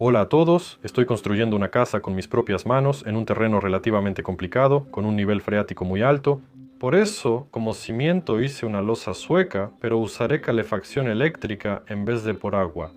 Hola a todos, estoy construyendo una casa con mis propias manos en un terreno relativamente complicado, con un nivel freático muy alto. Por eso, como cimiento hice una losa sueca, pero usaré calefacción eléctrica en vez de por agua.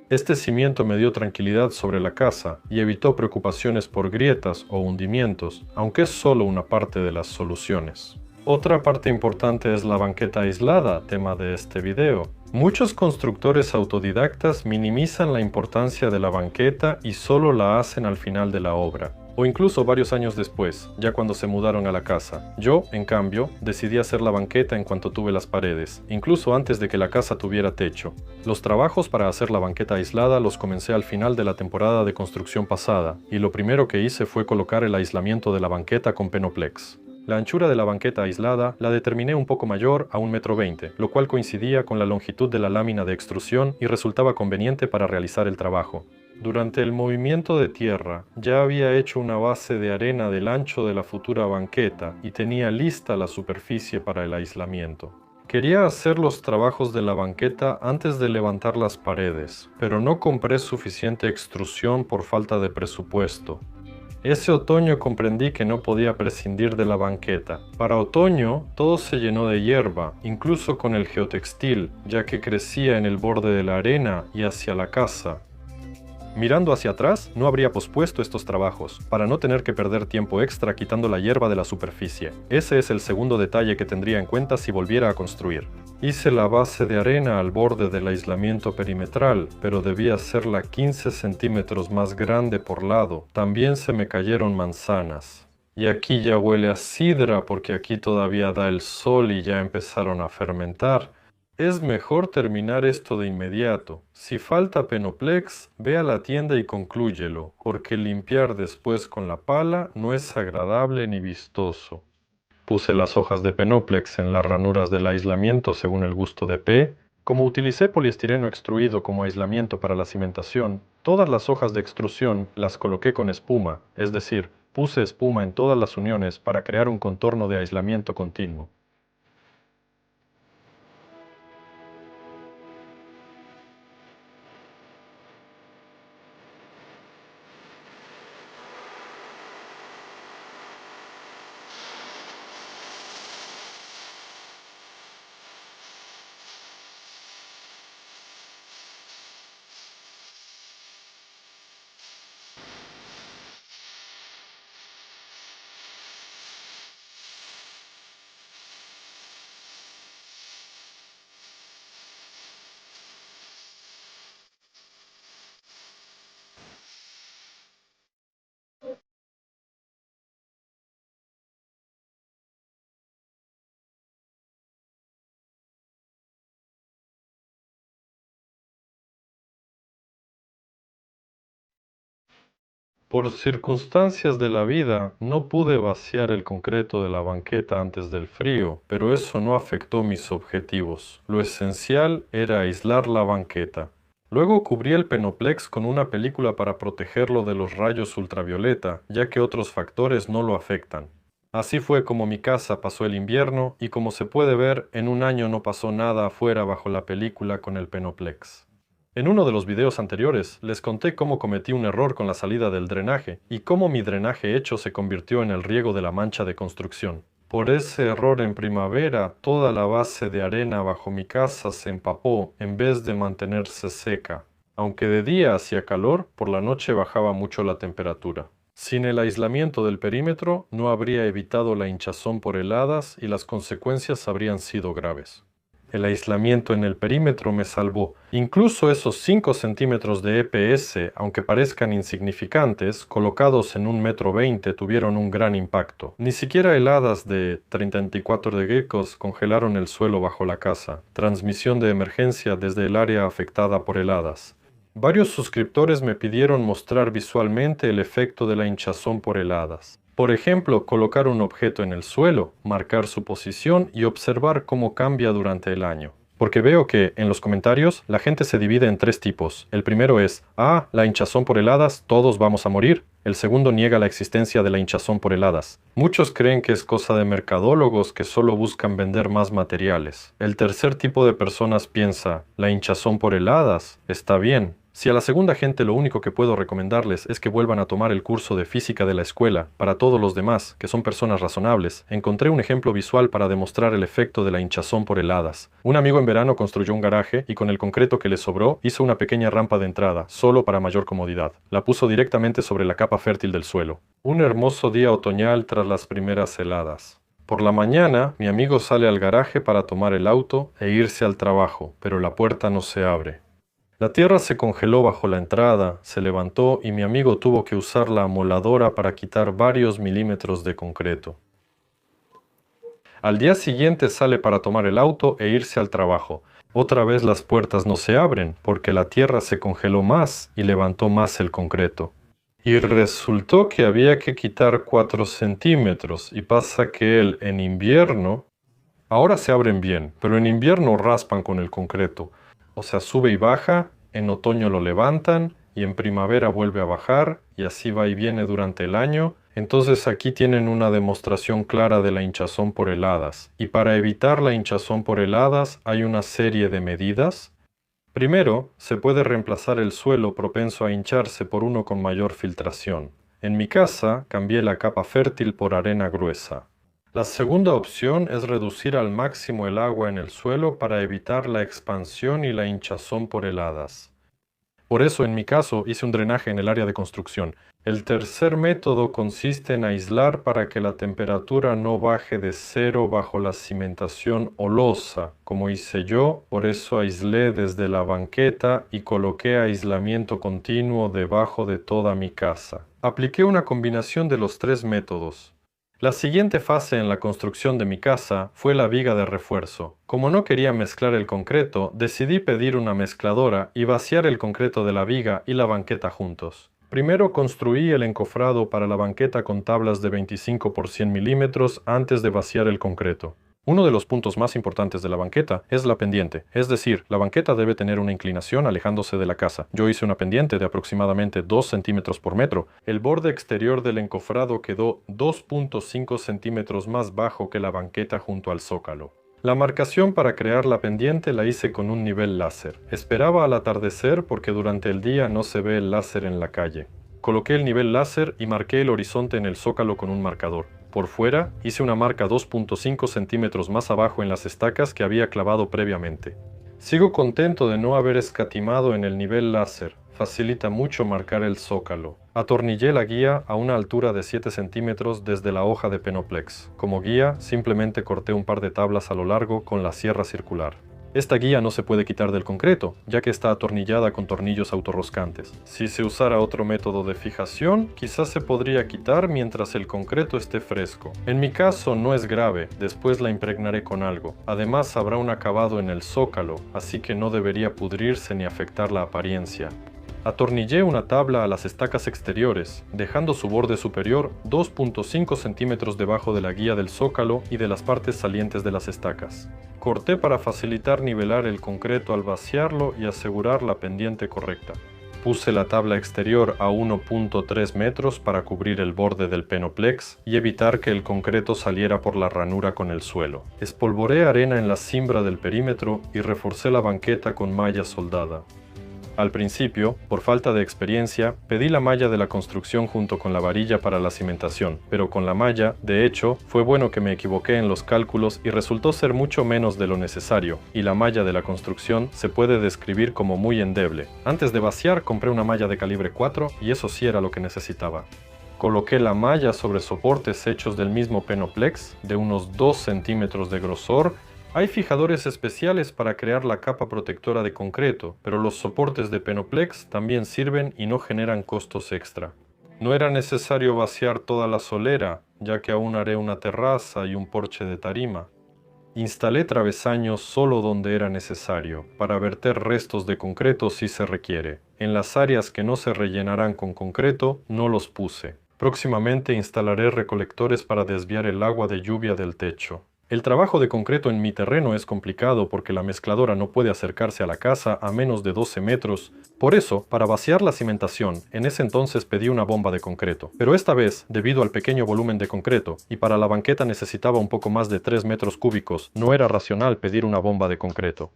Este cimiento me dio tranquilidad sobre la casa y evitó preocupaciones por grietas o hundimientos, aunque es solo una parte de las soluciones. Otra parte importante es la banqueta aislada, tema de este video. Muchos constructores autodidactas minimizan la importancia de la banqueta y solo la hacen al final de la obra, o incluso varios años después, ya cuando se mudaron a la casa. Yo, en cambio, decidí hacer la banqueta en cuanto tuve las paredes, incluso antes de que la casa tuviera techo. Los trabajos para hacer la banqueta aislada los comencé al final de la temporada de construcción pasada, y lo primero que hice fue colocar el aislamiento de la banqueta con Penoplex. La anchura de la banqueta aislada la determiné un poco mayor a 1,20 m, lo cual coincidía con la longitud de la lámina de extrusión y resultaba conveniente para realizar el trabajo. Durante el movimiento de tierra, ya había hecho una base de arena del ancho de la futura banqueta y tenía lista la superficie para el aislamiento. Quería hacer los trabajos de la banqueta antes de levantar las paredes, pero no compré suficiente extrusión por falta de presupuesto. Ese otoño comprendí que no podía prescindir de la banqueta. Para otoño, todo se llenó de hierba, incluso con el geotextil, ya que crecía en el borde de la arena y hacia la casa. Mirando hacia atrás, no habría pospuesto estos trabajos, para no tener que perder tiempo extra quitando la hierba de la superficie. Ese es el segundo detalle que tendría en cuenta si volviera a construir. Hice la base de arena al borde del aislamiento perimetral, pero debía hacerla 15 centímetros más grande por lado. También se me cayeron manzanas. Y aquí ya huele a sidra porque aquí todavía da el sol y ya empezaron a fermentar. Es mejor terminar esto de inmediato. Si falta Penoplex, ve a la tienda y conclúyelo, porque limpiar después con la pala no es agradable ni vistoso. Puse las hojas de Penoplex en las ranuras del aislamiento según el gusto de P. Como utilicé poliestireno extruido como aislamiento para la cimentación, todas las hojas de extrusión las coloqué con espuma, es decir, puse espuma en todas las uniones para crear un contorno de aislamiento continuo. Por circunstancias de la vida, no pude vaciar el concreto de la banqueta antes del frío, pero eso no afectó mis objetivos. Lo esencial era aislar la banqueta. Luego cubrí el Penoplex con una película para protegerlo de los rayos ultravioleta, ya que otros factores no lo afectan. Así fue como mi casa pasó el invierno y como se puede ver, en un año no pasó nada afuera bajo la película con el Penoplex. En uno de los videos anteriores les conté cómo cometí un error con la salida del drenaje y cómo mi drenaje hecho se convirtió en el riego de la mancha de construcción. Por ese error en primavera, toda la base de arena bajo mi casa se empapó en vez de mantenerse seca. Aunque de día hacía calor, por la noche bajaba mucho la temperatura. Sin el aislamiento del perímetro, no habría evitado la hinchazón por heladas y las consecuencias habrían sido graves. El aislamiento en el perímetro me salvó. Incluso esos 5 centímetros de EPS, aunque parezcan insignificantes, colocados en 1,20 m tuvieron un gran impacto. Ni siquiera heladas de 34 grados congelaron el suelo bajo la casa. Transmisión de emergencia desde el área afectada por heladas. Varios suscriptores me pidieron mostrar visualmente el efecto de la hinchazón por heladas. Por ejemplo, colocar un objeto en el suelo, marcar su posición y observar cómo cambia durante el año. Porque veo que, en los comentarios, la gente se divide en 3 tipos. El primero es, la hinchazón por heladas, todos vamos a morir. El segundo niega la existencia de la hinchazón por heladas. Muchos creen que es cosa de mercadólogos que solo buscan vender más materiales. El tercer tipo de personas piensa, la hinchazón por heladas está bien. Si a la segunda gente lo único que puedo recomendarles es que vuelvan a tomar el curso de física de la escuela, para todos los demás, que son personas razonables, encontré un ejemplo visual para demostrar el efecto de la hinchazón por heladas. Un amigo en verano construyó un garaje y con el concreto que le sobró hizo una pequeña rampa de entrada, solo para mayor comodidad. La puso directamente sobre la capa fértil del suelo. Un hermoso día otoñal tras las primeras heladas. Por la mañana, mi amigo sale al garaje para tomar el auto e irse al trabajo, pero la puerta no se abre. La tierra se congeló bajo la entrada, se levantó y mi amigo tuvo que usar la amoladora para quitar varios milímetros de concreto. Al día siguiente sale para tomar el auto e irse al trabajo. Otra vez las puertas no se abren porque la tierra se congeló más y levantó más el concreto. Y resultó que había que quitar 4 centímetros y pasa que él en invierno, ahora se abren bien, pero en invierno raspan con el concreto. O sea, sube y baja, en otoño lo levantan y en primavera vuelve a bajar y así va y viene durante el año. Entonces aquí tienen una demostración clara de la hinchazón por heladas. Y para evitar la hinchazón por heladas hay una serie de medidas. Primero, se puede reemplazar el suelo propenso a hincharse por uno con mayor filtración. En mi casa, cambié la capa fértil por arena gruesa. La segunda opción es reducir al máximo el agua en el suelo para evitar la expansión y la hinchazón por heladas. Por eso, en mi caso, hice un drenaje en el área de construcción. El tercer método consiste en aislar para que la temperatura no baje de 0 bajo la cimentación o losa, como hice yo. Por eso aislé desde la banqueta y coloqué aislamiento continuo debajo de toda mi casa. Apliqué una combinación de los tres métodos. La siguiente fase en la construcción de mi casa fue la viga de refuerzo. Como no quería mezclar el concreto, decidí pedir una mezcladora y vaciar el concreto de la viga y la banqueta juntos. Primero construí el encofrado para la banqueta con tablas de 25 por 100 milímetros antes de vaciar el concreto. Uno de los puntos más importantes de la banqueta es la pendiente, es decir, la banqueta debe tener una inclinación alejándose de la casa. Yo hice una pendiente de aproximadamente 2 centímetros por metro. El borde exterior del encofrado quedó 2.5 centímetros más bajo que la banqueta junto al zócalo. La marcación para crear la pendiente la hice con un nivel láser. Esperaba al atardecer porque durante el día no se ve el láser en la calle. Coloqué el nivel láser y marqué el horizonte en el zócalo con un marcador. Por fuera, hice una marca 2.5 centímetros más abajo en las estacas que había clavado previamente. Sigo contento de no haber escatimado en el nivel láser. Facilita mucho marcar el zócalo. Atornillé la guía a una altura de 7 centímetros desde la hoja de Penoplex. Como guía, simplemente corté un par de tablas a lo largo con la sierra circular. Esta guía no se puede quitar del concreto, ya que está atornillada con tornillos autorroscantes. Si se usara otro método de fijación, quizás se podría quitar mientras el concreto esté fresco. En mi caso no es grave, después la impregnaré con algo. Además habrá un acabado en el zócalo, así que no debería pudrirse ni afectar la apariencia. Atornillé una tabla a las estacas exteriores, dejando su borde superior 2.5 centímetros debajo de la guía del zócalo y de las partes salientes de las estacas. Corté para facilitar nivelar el concreto al vaciarlo y asegurar la pendiente correcta. Puse la tabla exterior a 1.3 metros para cubrir el borde del Penoplex y evitar que el concreto saliera por la ranura con el suelo. Espolvoreé arena en la cimbra del perímetro y reforcé la banqueta con malla soldada. Al principio, por falta de experiencia, pedí la malla de la construcción junto con la varilla para la cimentación, pero con la malla, de hecho, fue bueno que me equivoqué en los cálculos y resultó ser mucho menos de lo necesario, y la malla de la construcción se puede describir como muy endeble. Antes de vaciar, compré una malla de calibre 4 y eso sí era lo que necesitaba. Coloqué la malla sobre soportes hechos del mismo Penoplex, de unos 2 centímetros de grosor. Hay fijadores especiales para crear la capa protectora de concreto, pero los soportes de Penoplex también sirven y no generan costos extra. No era necesario vaciar toda la solera, ya que aún haré una terraza y un porche de tarima. Instalé travesaños solo donde era necesario, para verter restos de concreto si se requiere. En las áreas que no se rellenarán con concreto, no los puse. Próximamente instalaré recolectores para desviar el agua de lluvia del techo. El trabajo de concreto en mi terreno es complicado porque la mezcladora no puede acercarse a la casa a menos de 12 metros. Por eso, para vaciar la cimentación, en ese entonces pedí una bomba de concreto. Pero esta vez, debido al pequeño volumen de concreto, y para la banqueta necesitaba un poco más de 3 metros cúbicos, no era racional pedir una bomba de concreto.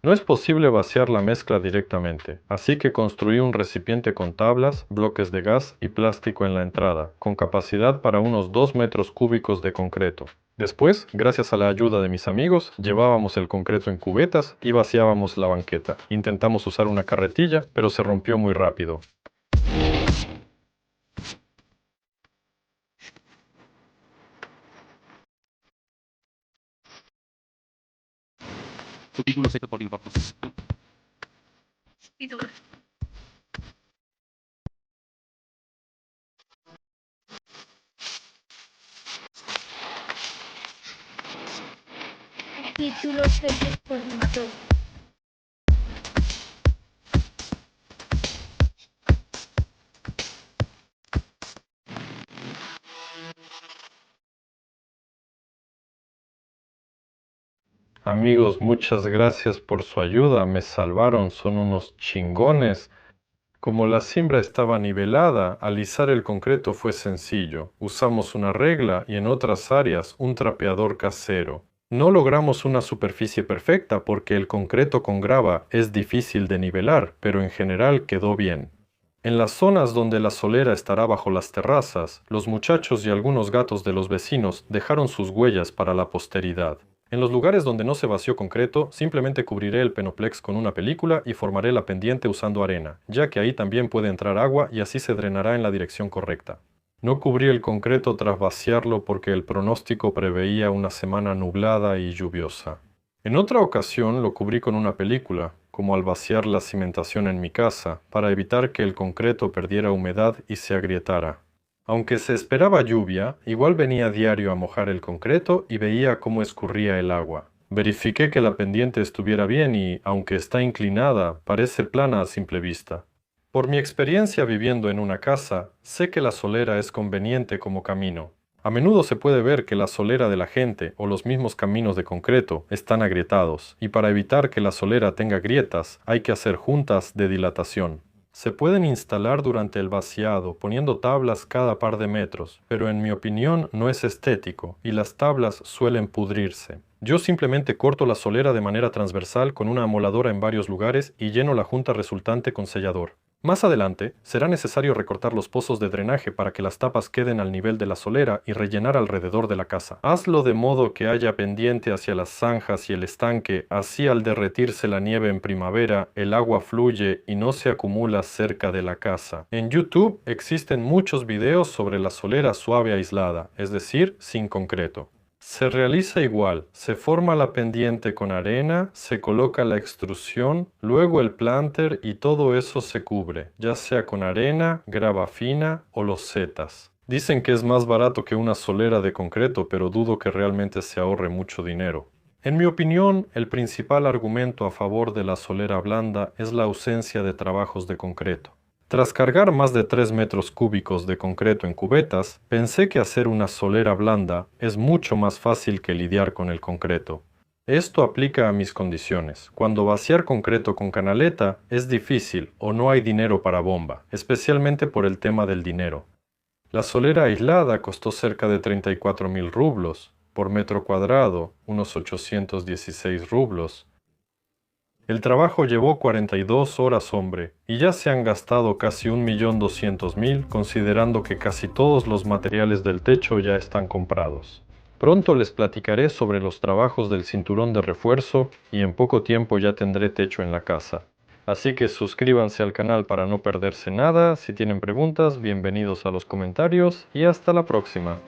No es posible vaciar la mezcla directamente, así que construí un recipiente con tablas, bloques de gas y plástico en la entrada, con capacidad para unos 2 metros cúbicos de concreto. Después, gracias a la ayuda de mis amigos, llevábamos el concreto en cubetas y vaciábamos la banqueta. Intentamos usar una carretilla, pero se rompió muy rápido. Subtítulos hechos por informes. Títulos hechos por Mató. Amigos, muchas gracias por su ayuda, me salvaron, son unos chingones. Como la siembra estaba nivelada, alisar el concreto fue sencillo. Usamos una regla y en otras áreas un trapeador casero. No logramos una superficie perfecta porque el concreto con grava es difícil de nivelar, pero en general quedó bien. En las zonas donde la solera estará bajo las terrazas, los muchachos y algunos gatos de los vecinos dejaron sus huellas para la posteridad. En los lugares donde no se vació concreto, simplemente cubriré el penoplex con una película y formaré la pendiente usando arena, ya que ahí también puede entrar agua y así se drenará en la dirección correcta. No cubrí el concreto tras vaciarlo porque el pronóstico preveía una semana nublada y lluviosa. En otra ocasión lo cubrí con una película, como al vaciar la cimentación en mi casa, para evitar que el concreto perdiera humedad y se agrietara. Aunque se esperaba lluvia, igual venía a diario a mojar el concreto y veía cómo escurría el agua. Verifiqué que la pendiente estuviera bien y, aunque está inclinada, parece plana a simple vista. Por mi experiencia viviendo en una casa, sé que la solera es conveniente como camino. A menudo se puede ver que la solera de la gente o los mismos caminos de concreto están agrietados, y para evitar que la solera tenga grietas hay que hacer juntas de dilatación. Se pueden instalar durante el vaciado poniendo tablas cada par de metros, pero en mi opinión no es estético y las tablas suelen pudrirse. Yo simplemente corto la solera de manera transversal con una amoladora en varios lugares y lleno la junta resultante con sellador. Más adelante, será necesario recortar los pozos de drenaje para que las tapas queden al nivel de la solera y rellenar alrededor de la casa. Hazlo de modo que haya pendiente hacia las zanjas y el estanque, así al derretirse la nieve en primavera, el agua fluye y no se acumula cerca de la casa. En YouTube existen muchos videos sobre la solera suave aislada, es decir, sin concreto. Se realiza igual, se forma la pendiente con arena, se coloca la extrusión, luego el planter y todo eso se cubre, ya sea con arena, grava fina o losetas. Dicen que es más barato que una solera de concreto, pero dudo que realmente se ahorre mucho dinero. En mi opinión, el principal argumento a favor de la solera blanda es la ausencia de trabajos de concreto. Tras cargar más de 3 metros cúbicos de concreto en cubetas, pensé que hacer una solera blanda es mucho más fácil que lidiar con el concreto. Esto aplica a mis condiciones. Cuando vaciar concreto con canaleta es difícil o no hay dinero para bomba, especialmente por el tema del dinero. La solera aislada costó cerca de 34.000 rublos, por metro cuadrado, unos 816 rublos. El trabajo llevó 42 horas, hombre, y ya se han gastado casi 1.200.000, considerando que casi todos los materiales del techo ya están comprados. Pronto les platicaré sobre los trabajos del cinturón de refuerzo y en poco tiempo ya tendré techo en la casa. Así que suscríbanse al canal para no perderse nada. Si tienen preguntas, bienvenidos a los comentarios y hasta la próxima.